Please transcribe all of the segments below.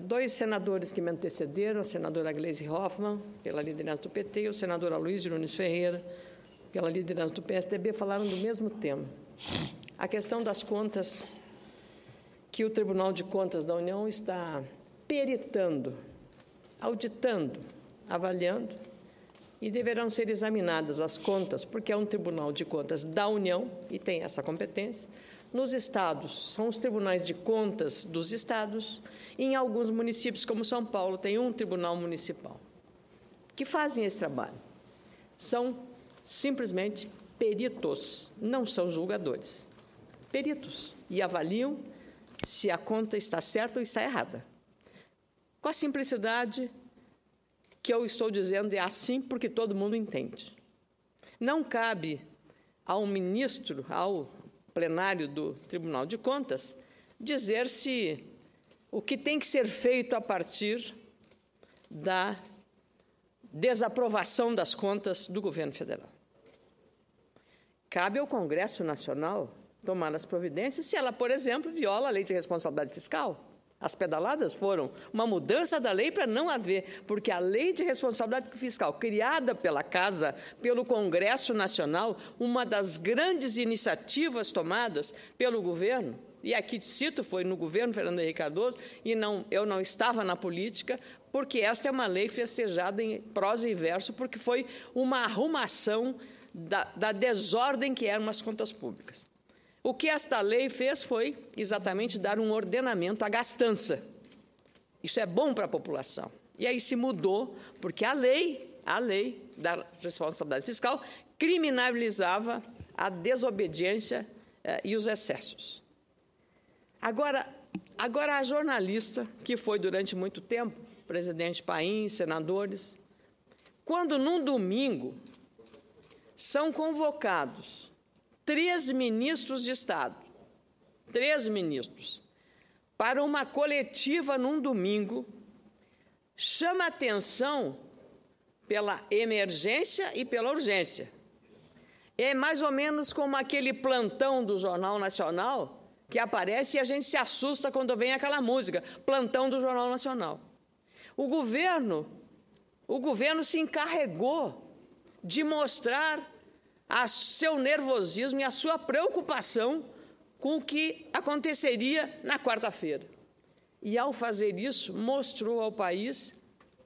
Dois senadores que me antecederam, a senadora Gleisi Hoffmann, pela liderança do PT, e o senador Aloysio Nunes Ferreira, pela liderança do PSDB, falaram do mesmo tema. A questão das contas que o Tribunal de Contas da União está peritando, auditando, avaliando, e deverão ser examinadas as contas, porque é um Tribunal de Contas da União e tem essa competência. Nos estados, são os tribunais de contas dos estados, e em alguns municípios, como São Paulo, tem um tribunal municipal, que fazem esse trabalho. São simplesmente peritos, não são julgadores. Peritos, e avaliam se a conta está certa ou está errada. Com a simplicidade que eu estou dizendo, é assim porque todo mundo entende. Não cabe ao ministro, ao plenário do Tribunal de Contas, dizer se o que tem que ser feito a partir da desaprovação das contas do governo federal. Cabe ao Congresso Nacional tomar as providências se ela, por exemplo, viola a lei de responsabilidade fiscal. As pedaladas foram uma mudança da lei para não haver, porque a lei de responsabilidade fiscal, criada pela Casa, pelo Congresso Nacional, uma das grandes iniciativas tomadas pelo governo, e aqui cito, foi no governo Fernando Henrique Cardoso, e eu não estava na política, porque esta é uma lei festejada em prosa e verso, porque foi uma arrumação da desordem que eram as contas públicas. O que esta lei fez foi exatamente dar um ordenamento à gastança. Isso é bom para a população. E aí se mudou, porque a lei da responsabilidade fiscal criminalizava a desobediência e os excessos. Agora a jornalista, que foi durante muito tempo, presidente Paim, senadores, quando num domingo são convocados 3 ministros de Estado, 3 ministros, para uma coletiva num domingo, chama atenção pela emergência e pela urgência. É mais ou menos como aquele plantão do Jornal Nacional que aparece e a gente se assusta quando vem aquela música, plantão do Jornal Nacional. O governo se encarregou de mostrar seu nervosismo e a sua preocupação com o que aconteceria na quarta-feira. E, ao fazer isso, mostrou ao país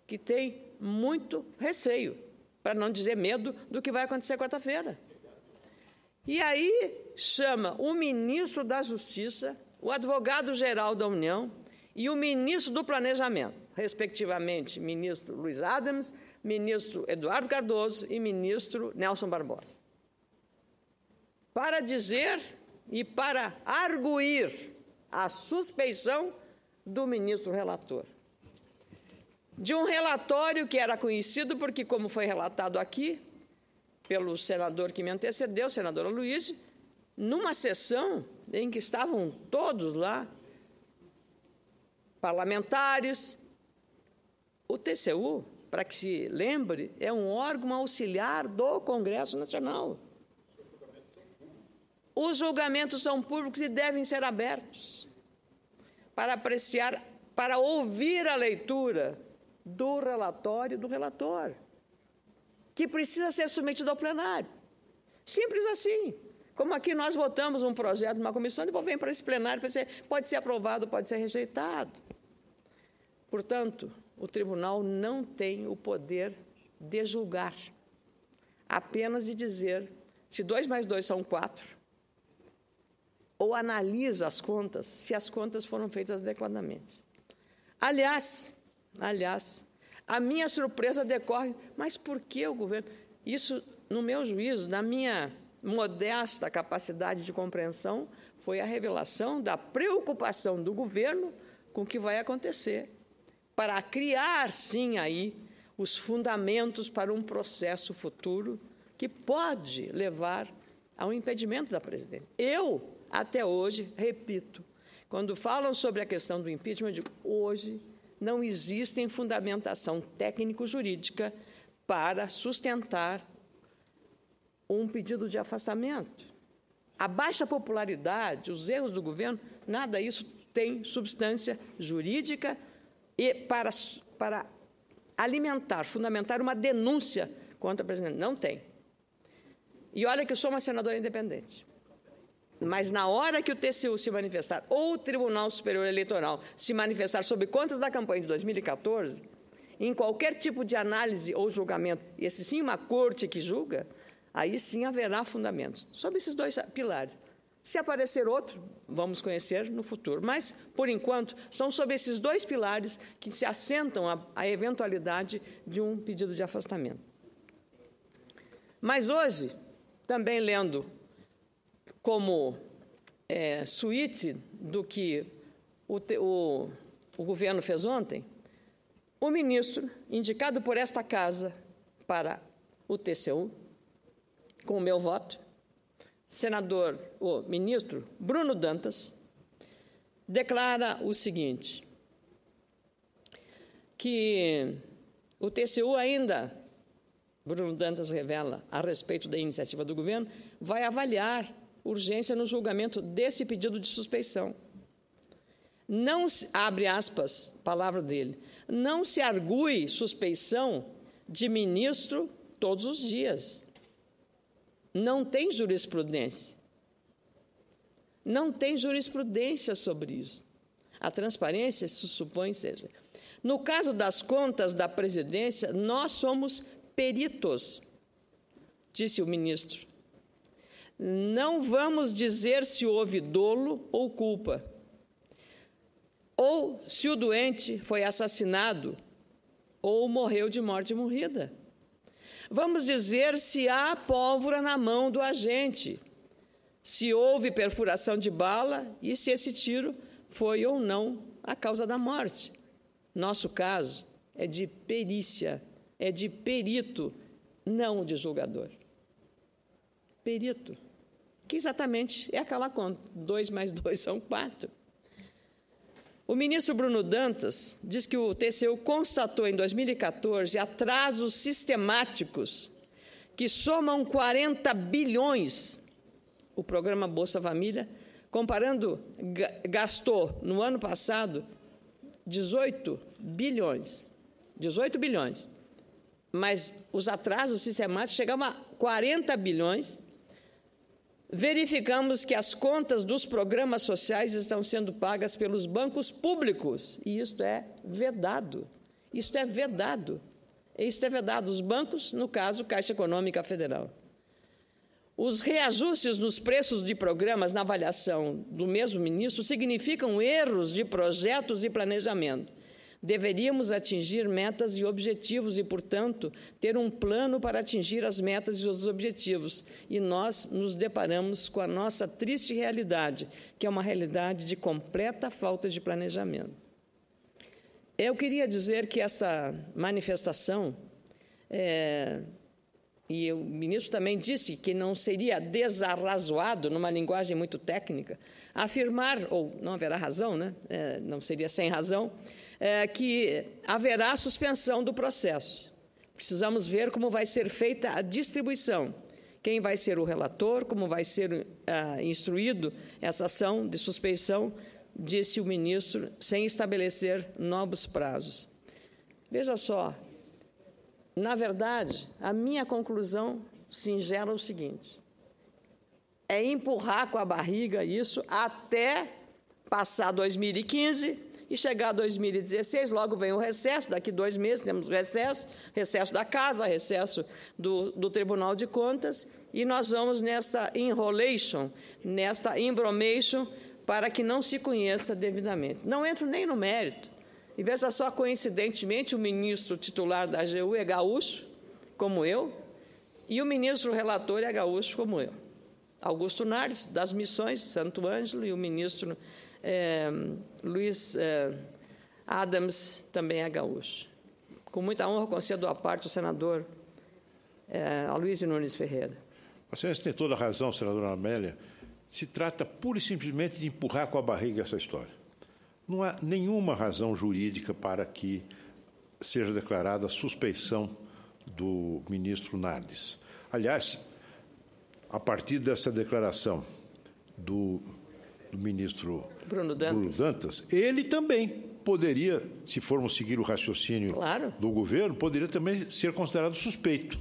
que tem muito receio, para não dizer medo, do que vai acontecer quarta-feira. E aí chama o ministro da Justiça, o advogado-geral da União e o ministro do Planejamento, respectivamente, ministro Luiz Adams, ministro Eduardo Cardoso e ministro Nelson Barbosa, para dizer e para arguir a suspeição do ministro relator. De um relatório que era conhecido porque, como foi relatado aqui, pelo senador que me antecedeu, o senador Aloysio, numa sessão em que estavam todos lá, parlamentares, o TCU, para que se lembre, é um órgão auxiliar do Congresso Nacional. Os julgamentos são públicos e devem ser abertos para apreciar, para ouvir a leitura do relatório do relator, que precisa ser submetido ao plenário. Simples assim. Como aqui nós votamos um projeto de uma comissão, depois vem para esse plenário, pode ser aprovado, pode ser rejeitado. Portanto, o tribunal não tem o poder de julgar, apenas de dizer se 2 mais 2 são 4, ou analisa as contas, se as contas foram feitas adequadamente. Aliás, a minha surpresa decorre, mas por que o governo? Isso, no meu juízo, na minha modesta capacidade de compreensão, foi a revelação da preocupação do governo com o que vai acontecer, para criar, sim, aí, os fundamentos para um processo futuro que pode levar ao impedimento da presidente. Eu, até hoje, repito, quando falam sobre a questão do impeachment, eu digo, hoje não existe fundamentação técnico-jurídica para sustentar um pedido de afastamento. A baixa popularidade, os erros do governo, nada tem substância jurídica e para alimentar, fundamentar uma denúncia contra o presidente. Não tem. E olha que eu sou uma senadora independente. Mas na hora que o TCU se manifestar, ou o Tribunal Superior Eleitoral se manifestar sobre contas da campanha de 2014, em qualquer tipo de análise ou julgamento, e esse sim uma corte que julga, aí sim haverá fundamentos sobre esses dois pilares. Se aparecer outro, vamos conhecer no futuro. Mas, por enquanto, são sobre esses dois pilares que se assentam a eventualidade de um pedido de afastamento. Mas hoje, também lendo como suíte do que o governo fez ontem, o ministro, indicado por esta Casa para o TCU, com o meu voto, o ministro Bruno Dantas, declara o seguinte, que o TCU ainda, Bruno Dantas revela a respeito da iniciativa do governo, vai avaliar urgência no julgamento desse pedido de suspeição. Não, abre aspas, palavra dele, não se argue suspeição de ministro todos os dias. Não tem jurisprudência. Não tem jurisprudência sobre isso. A transparência se supõe seja. No caso das contas da presidência, nós somos peritos, disse o ministro. Não vamos dizer se houve dolo ou culpa, ou se o doente foi assassinado ou morreu de morte morrida. Vamos dizer se há pólvora na mão do agente, se houve perfuração de bala e se esse tiro foi ou não a causa da morte. Nosso caso é de perícia, é de perito, não de julgador. Perito, que exatamente é aquela conta, 2 mais 2 são 4. O ministro Bruno Dantas diz que o TCU constatou em 2014 atrasos sistemáticos que somam 40 bilhões. O programa Bolsa Família, comparando, gastou no ano passado 18 bilhões. 18 bilhões. Mas os atrasos sistemáticos chegavam a 40 bilhões. Verificamos que as contas dos programas sociais estão sendo pagas pelos bancos públicos, e isto é vedado. Isto é vedado. Isto é vedado. Os bancos, no caso, Caixa Econômica Federal. Os reajustes nos preços de programas na avaliação do mesmo ministro significam erros de projetos e planejamento. Deveríamos atingir metas e objetivos e, portanto, ter um plano para atingir as metas e os objetivos. E nós nos deparamos com a nossa triste realidade, que é uma realidade de completa falta de planejamento. Eu queria dizer que essa manifestação, e o ministro também disse que não seria desarrazoado, numa linguagem muito técnica, afirmar, ou não haverá razão, né? Não seria sem razão, que haverá suspensão do processo. Precisamos ver como vai ser feita a distribuição, quem vai ser o relator, como vai ser instruído essa ação de suspeição, disse o ministro, sem estabelecer novos prazos. Veja só, na verdade, a minha conclusão singela é o seguinte, é empurrar com a barriga isso até passar 2015 e chegar a 2016, logo vem o recesso, daqui 2 meses temos recesso da Casa, recesso do Tribunal de Contas, e nós vamos nessa enrolation, nesta embromation, para que não se conheça devidamente. Não entro nem no mérito. E veja só, coincidentemente, o ministro titular da AGU é gaúcho, como eu, e o ministro relator é gaúcho, como eu. Augusto Nardes, das Missões, Santo Ângelo, e o ministro Luiz Adams também é gaúcho. Com muita honra, concedo à parte o senador Aloysio Nunes Ferreira. A senhora tem toda a razão, senadora Amélia. Se trata pura e simplesmente de empurrar com a barriga essa história. Não há nenhuma razão jurídica para que seja declarada a suspeição do ministro Nardes. Aliás, a partir dessa declaração do do ministro Bruno Dantas, ele também poderia, se formos seguir o raciocínio do governo, poderia também ser considerado suspeito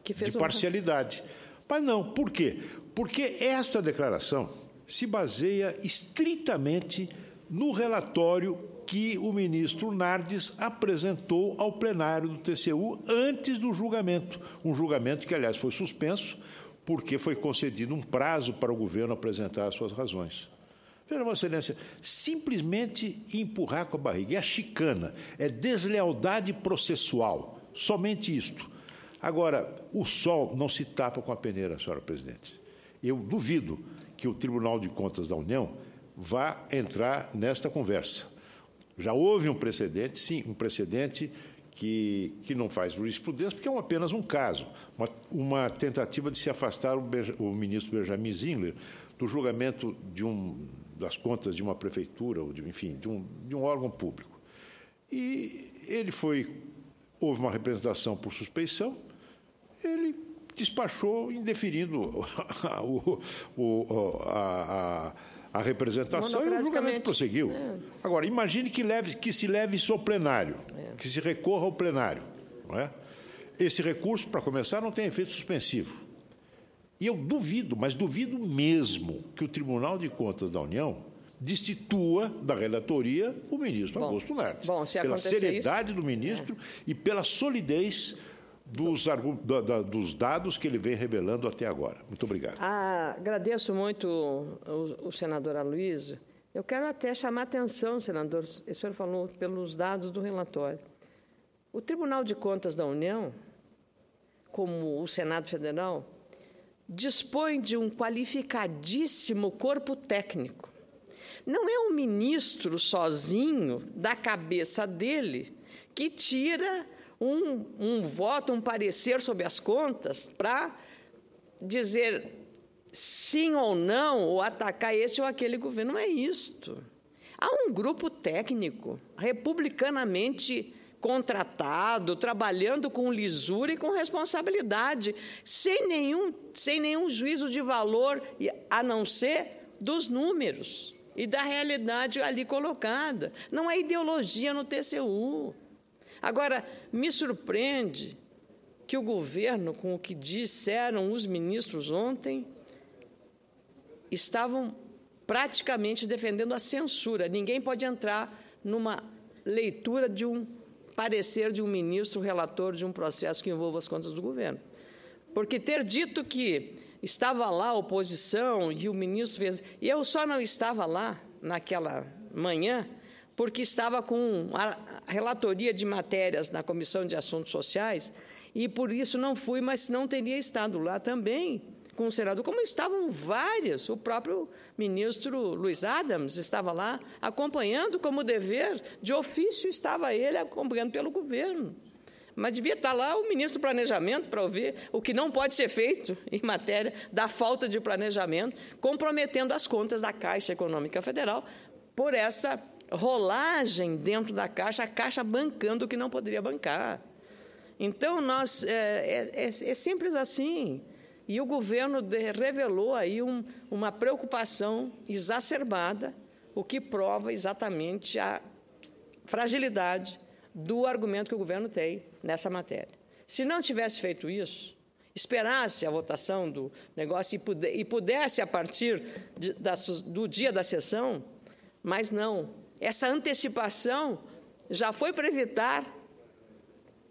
de parcialidade. Mas não, por quê? Porque esta declaração se baseia estritamente no relatório que o ministro Nardes apresentou ao plenário do TCU antes do julgamento. Um julgamento que, aliás, foi suspenso porque foi concedido um prazo para o governo apresentar as suas razões. Veja, Vossa Excelência, simplesmente empurrar com a barriga. É chicana, é deslealdade processual, somente isto. Agora, o sol não se tapa com a peneira, senhora presidente. Eu duvido que o Tribunal de Contas da União vá entrar nesta conversa. Já houve um precedente, sim, um precedente que não faz jurisprudência, porque é apenas um caso, uma tentativa de se afastar o ministro Benjamin Zinler do julgamento das contas de uma prefeitura, ou de um órgão público. E houve uma representação por suspeição, ele despachou indeferindo a representação e o julgamento prosseguiu. Agora, imagine que se leve isso ao plenário, que se recorra ao plenário. Não é? Esse recurso, para começar, não tem efeito suspensivo. E eu duvido, mas duvido mesmo, que o Tribunal de Contas da União destitua da relatoria o ministro Augusto Nardes. Pela seriedade do ministro e pela solidez dos dados que ele vem revelando até agora. Muito obrigado. Agradeço muito o senador Aloysio. Eu quero até chamar a atenção, senador, o senhor falou pelos dados do relatório. O Tribunal de Contas da União, como o Senado Federal, dispõe de um qualificadíssimo corpo técnico. Não é um ministro sozinho, da cabeça dele, que tira um voto, um parecer sobre as contas para dizer sim ou não, ou atacar esse ou aquele governo. Não é isto. Há um grupo técnico, republicanamente contratado, trabalhando com lisura e com responsabilidade, sem nenhum juízo de valor, a não ser dos números e da realidade ali colocada. Não há ideologia no TCU. Agora, me surpreende que o governo, com o que disseram os ministros ontem, estavam praticamente defendendo a censura. Ninguém pode entrar numa leitura de um parecer de um ministro relator de um processo que envolva as contas do governo. Porque ter dito que estava lá a oposição e o ministro fez... E eu só não estava lá naquela manhã porque estava com a relatoria de matérias na Comissão de Assuntos Sociais e, por isso, não fui, mas não teria estado lá também com o senador, como estavam vários. O próprio ministro Luiz Adams estava lá acompanhando como dever, de ofício estava ele acompanhando pelo governo. Mas devia estar lá o ministro do Planejamento para ouvir o que não pode ser feito em matéria da falta de planejamento, comprometendo as contas da Caixa Econômica Federal por essa rolagem dentro da Caixa, a Caixa bancando o que não poderia bancar. Então, é simples assim. E o governo revelou aí uma preocupação exacerbada, o que prova exatamente a fragilidade do argumento que o governo tem nessa matéria. Se não tivesse feito isso, esperasse a votação do negócio e pudesse, a partir do dia da sessão, mas não. Essa antecipação já foi para evitar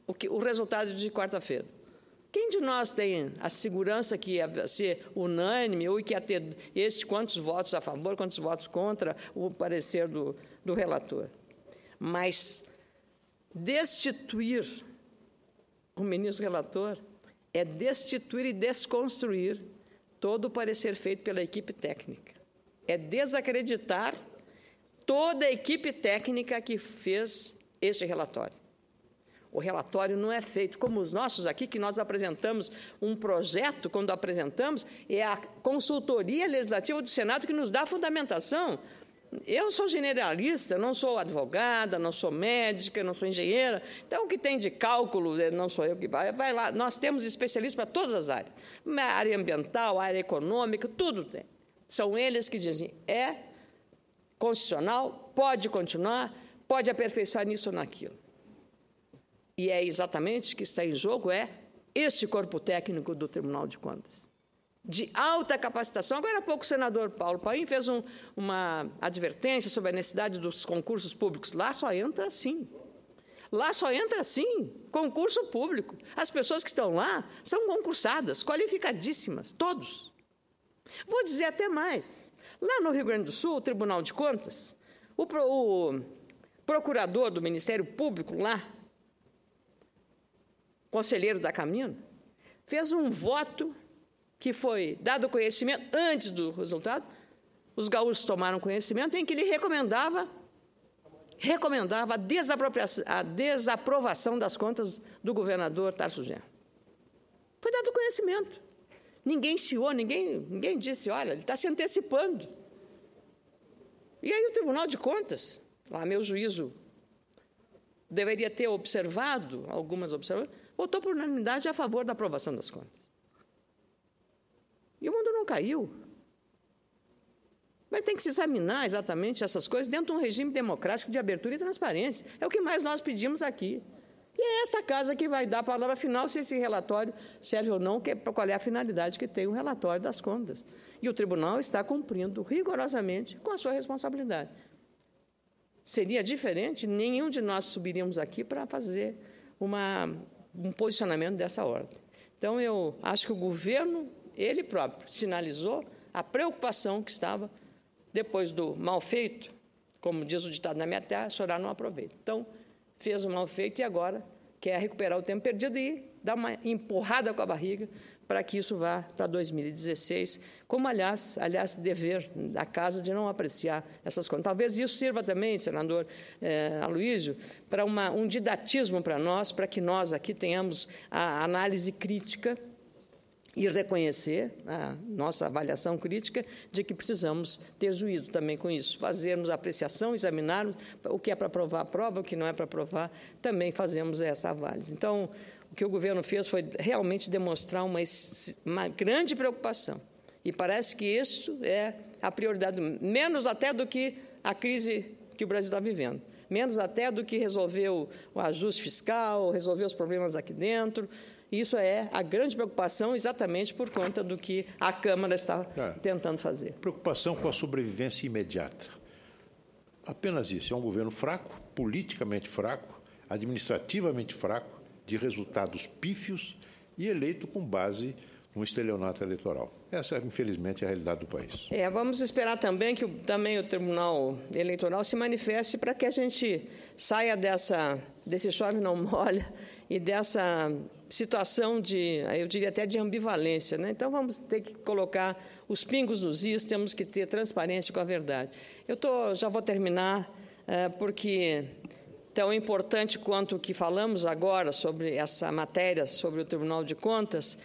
o resultado de quarta-feira. Quem de nós tem a segurança que ia ser unânime ou que ia ter quantos votos a favor, quantos votos contra o parecer do relator? Mas destituir o ministro relator é destituir e desconstruir todo o parecer feito pela equipe técnica. É desacreditar toda a equipe técnica que fez este relatório. O relatório não é feito como os nossos aqui, que nós apresentamos um projeto, quando apresentamos, é a consultoria legislativa do Senado que nos dá a fundamentação. Eu sou generalista, não sou advogada, não sou médica, não sou engenheira, então o que tem de cálculo não sou eu que vai lá. Nós temos especialistas para todas as áreas, área ambiental, área econômica, tudo tem. São eles que dizem, constitucional, pode continuar, pode aperfeiçoar nisso ou naquilo. E é exatamente o que está em jogo, este corpo técnico do Tribunal de Contas, de alta capacitação. Agora há pouco o senador Paulo Paim fez uma advertência sobre a necessidade dos concursos públicos. Lá só entra assim. Lá só entra assim, concurso público. As pessoas que estão lá são concursadas, qualificadíssimas, todos. Vou dizer até mais. Lá no Rio Grande do Sul, o Tribunal de Contas, o procurador do Ministério Público lá, conselheiro da Camino, fez um voto que foi dado conhecimento antes do resultado, os gaúchos tomaram conhecimento, em que ele recomendava a desaprovação das contas do governador Tarso Genro. Foi dado conhecimento. Ninguém chiou, ninguém disse, olha, ele está se antecipando. E aí o Tribunal de Contas, a meu juízo, deveria ter observado, algumas observações, votou por unanimidade a favor da aprovação das contas. E o mundo não caiu. Mas tem que se examinar exatamente essas coisas dentro de um regime democrático de abertura e transparência. É o que mais nós pedimos aqui. E é esta casa que vai dar a palavra final se esse relatório serve ou não, qual é a finalidade que tem o relatório das contas. E o tribunal está cumprindo rigorosamente com a sua responsabilidade. Seria diferente, nenhum de nós subiríamos aqui para fazer um posicionamento dessa ordem. Então, eu acho que o governo, ele próprio, sinalizou a preocupação que estava depois do mal feito, como diz o ditado na minha terra, chorar não aproveita. Então, fez o mal feito e agora quer recuperar o tempo perdido e dar uma empurrada com a barriga para que isso vá para 2016, como, aliás, dever da Casa de não apreciar essas contas. Talvez isso sirva também, senador Aloísio, para um didatismo para nós, para que nós aqui tenhamos a análise crítica e reconhecer a nossa avaliação crítica de que precisamos ter juízo também com isso, fazermos a apreciação, examinarmos o que é para aprovar, aprova, o que não é para aprovar, também fazemos essa avaliação. Então, o que o governo fez foi realmente demonstrar uma grande preocupação. E parece que isso é a prioridade, menos até do que a crise que o Brasil está vivendo, menos até do que resolver o ajuste fiscal, resolver os problemas aqui dentro. Isso é a grande preocupação exatamente por conta do que a Câmara está tentando fazer. Preocupação com a sobrevivência imediata. Apenas isso. É um governo fraco, politicamente fraco, administrativamente fraco, de resultados pífios e eleito com base no estelionato eleitoral. Essa, infelizmente, é a realidade do país. Vamos esperar também que o Tribunal Eleitoral se manifeste para que a gente saia desse chove não molha e dessa situação eu diria até de ambivalência, né? Então, vamos ter que colocar os pingos nos is, temos que ter transparência com a verdade. Já vou terminar, porque tão importante quanto o que falamos agora sobre essa matéria, sobre o Tribunal de Contas,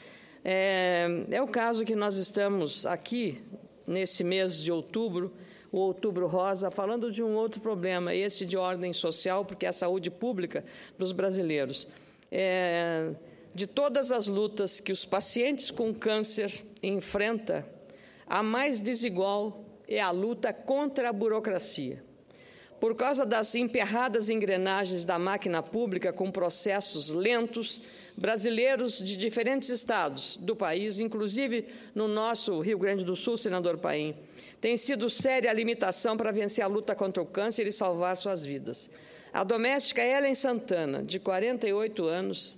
é o caso que nós estamos aqui, nesse mês de outubro, o Outubro Rosa, falando de um outro problema, esse de ordem social, porque é a saúde pública dos brasileiros. De todas as lutas que os pacientes com câncer enfrentam, a mais desigual é a luta contra a burocracia. Por causa das emperradas engrenagens da máquina pública com processos lentos, brasileiros de diferentes estados do país, inclusive no nosso Rio Grande do Sul, senador Paim, tem sido séria a limitação para vencer a luta contra o câncer e salvar suas vidas. A doméstica Ellen Santana, de 48 anos,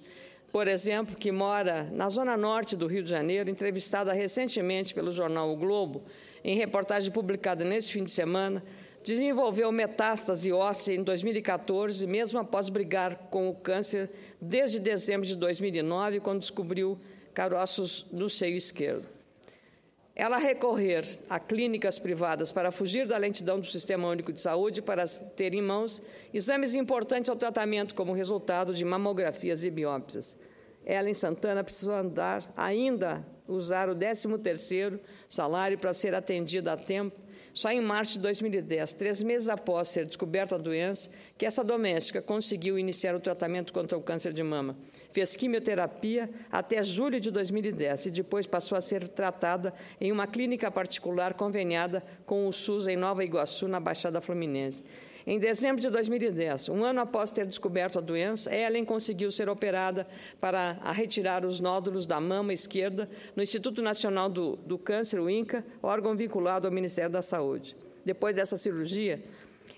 por exemplo, que mora na zona norte do Rio de Janeiro, entrevistada recentemente pelo jornal O Globo, em reportagem publicada neste fim de semana, desenvolveu metástase óssea em 2014, mesmo após brigar com o câncer desde dezembro de 2009, quando descobriu caroços no seio esquerdo. Ela recorrer a clínicas privadas para fugir da lentidão do Sistema Único de Saúde para ter em mãos exames importantes ao tratamento, como resultado de mamografias e biópsias. Ellen Santana precisou usar o 13º salário para ser atendida a tempo, Só em março de 2010, 3 meses após ser descoberta a doença, que essa doméstica conseguiu iniciar o tratamento contra o câncer de mama. Fez quimioterapia até julho de 2010 e depois passou a ser tratada em uma clínica particular conveniada com o SUS em Nova Iguaçu, na Baixada Fluminense. Em dezembro de 2010, um ano após ter descoberto a doença, Ellen conseguiu ser operada para retirar os nódulos da mama esquerda no Instituto Nacional do Câncer, o INCA, órgão vinculado ao Ministério da Saúde. Depois dessa cirurgia,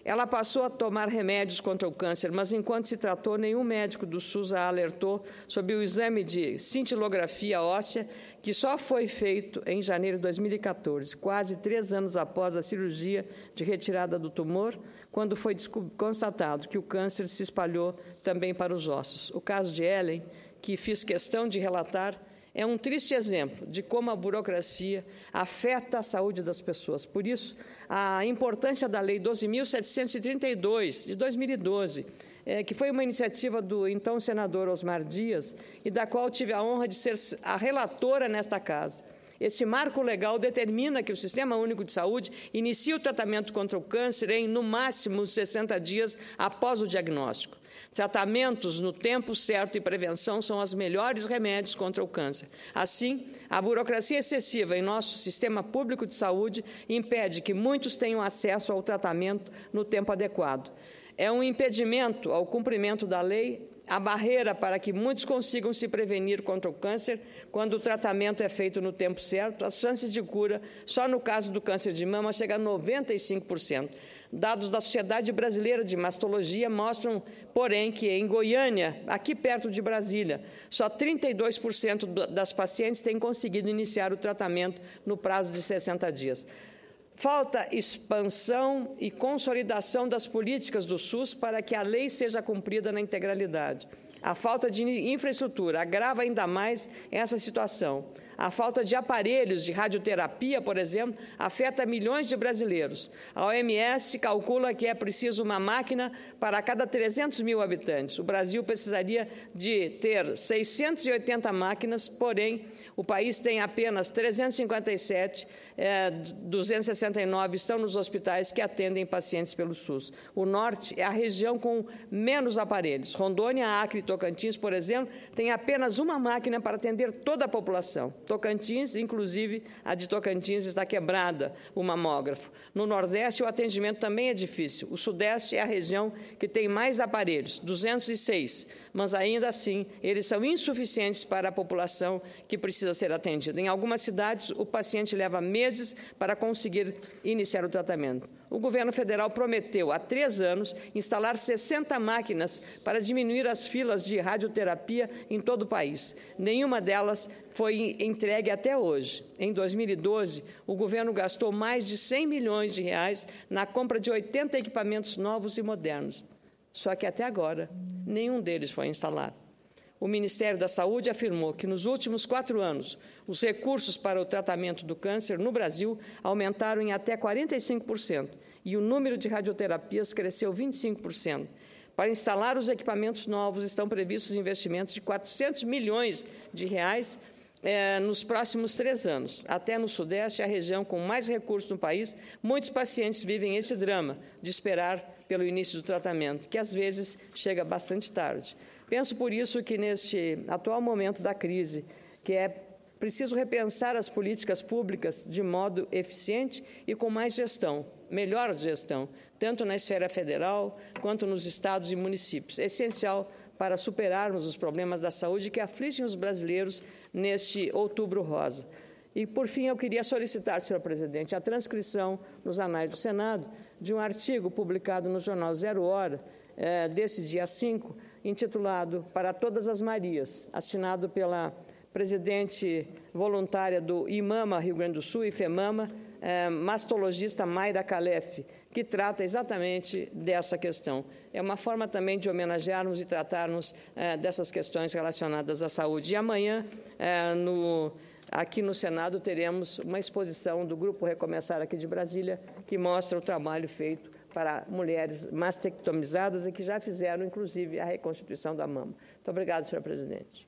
ela passou a tomar remédios contra o câncer, mas enquanto se tratou, nenhum médico do SUS a alertou sobre o exame de cintilografia óssea, que só foi feito em janeiro de 2014, quase 3 anos após a cirurgia de retirada do tumor, quando foi constatado que o câncer se espalhou também para os ossos. O caso de Ellen, que fiz questão de relatar, é um triste exemplo de como a burocracia afeta a saúde das pessoas. Por isso, a importância da Lei 12.732, de 2012, que foi uma iniciativa do então senador Osmar Dias, e da qual tive a honra de ser a relatora nesta casa. Esse marco legal determina que o Sistema Único de Saúde inicie o tratamento contra o câncer em, no máximo, 60 dias após o diagnóstico. Tratamentos no tempo certo e prevenção são os melhores remédios contra o câncer. Assim, a burocracia excessiva em nosso sistema público de saúde impede que muitos tenham acesso ao tratamento no tempo adequado. É um impedimento ao cumprimento da lei, a barreira para que muitos consigam se prevenir contra o câncer quando o tratamento é feito no tempo certo. As chances de cura, só no caso do câncer de mama, chegam a 95%. Dados da Sociedade Brasileira de Mastologia mostram, porém, que em Goiânia, aqui perto de Brasília, só 32% das pacientes têm conseguido iniciar o tratamento no prazo de 60 dias. Falta expansão e consolidação das políticas do SUS para que a lei seja cumprida na integralidade. A falta de infraestrutura agrava ainda mais essa situação. A falta de aparelhos de radioterapia, por exemplo, afeta milhões de brasileiros. A OMS calcula que é preciso uma máquina para cada 300 mil habitantes. O Brasil precisaria de ter 680 máquinas, porém, o país tem apenas 357, 269 estão nos hospitais que atendem pacientes pelo SUS. O Norte é a região com menos aparelhos. Rondônia, Acre e Tocantins, por exemplo, tem apenas uma máquina para atender toda a população. Tocantins, inclusive, a de Tocantins está quebrada, o mamógrafo. No Nordeste, o atendimento também é difícil. O Sudeste é a região que tem mais aparelhos, 206, mas ainda assim eles são insuficientes para a população que precisa ser atendida. Em algumas cidades, o paciente leva meses para conseguir iniciar o tratamento. O governo federal prometeu, há 3 anos, instalar 60 máquinas para diminuir as filas de radioterapia em todo o país. Nenhuma delas foi entregue até hoje. Em 2012, o governo gastou mais de 100 milhões de reais na compra de 80 equipamentos novos e modernos. Só que até agora, nenhum deles foi instalado. O Ministério da Saúde afirmou que nos últimos 4 anos, os recursos para o tratamento do câncer no Brasil aumentaram em até 45% e o número de radioterapias cresceu 25%. Para instalar os equipamentos novos, estão previstos investimentos de 400 milhões de reais nos próximos 3 anos. Até no Sudeste, a região com mais recursos no país, muitos pacientes vivem esse drama de esperar pelo início do tratamento, que às vezes chega bastante tarde. Penso, por isso, que neste atual momento da crise, que é preciso repensar as políticas públicas de modo eficiente e com mais gestão, melhor gestão, tanto na esfera federal quanto nos estados e municípios. É essencial para superarmos os problemas da saúde que afligem os brasileiros neste Outubro Rosa. E, por fim, eu queria solicitar, senhor presidente, a transcrição nos anais do Senado de um artigo publicado no jornal Zero Hora, desse dia 5, intitulado Para Todas as Marias, assinado pela presidente voluntária do IMAMA Rio Grande do Sul, IFEMAMA, mastologista Mayra Calef, que trata exatamente dessa questão. É uma forma também de homenagearmos e tratarmos dessas questões relacionadas à saúde. E amanhã, aqui no Senado, teremos uma exposição do Grupo Recomeçar aqui de Brasília, que mostra o trabalho feito para mulheres mastectomizadas e que já fizeram, inclusive, a reconstituição da mama. Muito obrigada, senhor presidente.